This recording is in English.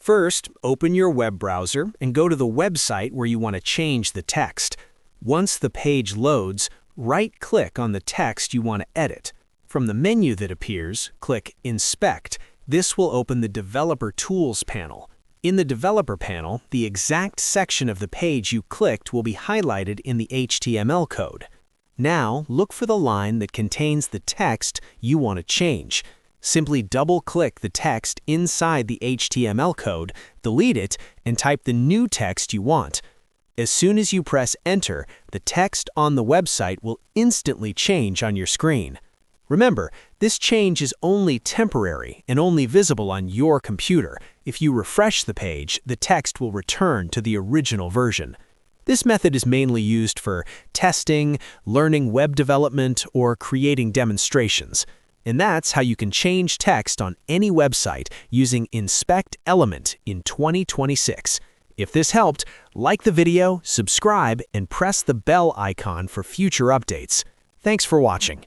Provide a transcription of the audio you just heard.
First, open your web browser and go to the website where you want to change the text. Once the page loads, right-click on the text you want to edit. From the menu that appears, click Inspect. This will open the Developer Tools panel. In the Developer panel, the exact section of the page you clicked will be highlighted in the HTML code. Now, look for the line that contains the text you want to change. Simply double-click the text inside the HTML code, delete it, and type the new text you want. As soon as you press Enter, the text on the website will instantly change on your screen. Remember, this change is only temporary and only visible on your computer. If you refresh the page, the text will return to the original version. This method is mainly used for testing, learning web development, or creating demonstrations. And that's how you can change text on any website using Inspect Element in 2026. If this helped, like the video, subscribe, and press the bell icon for future updates. Thanks for watching.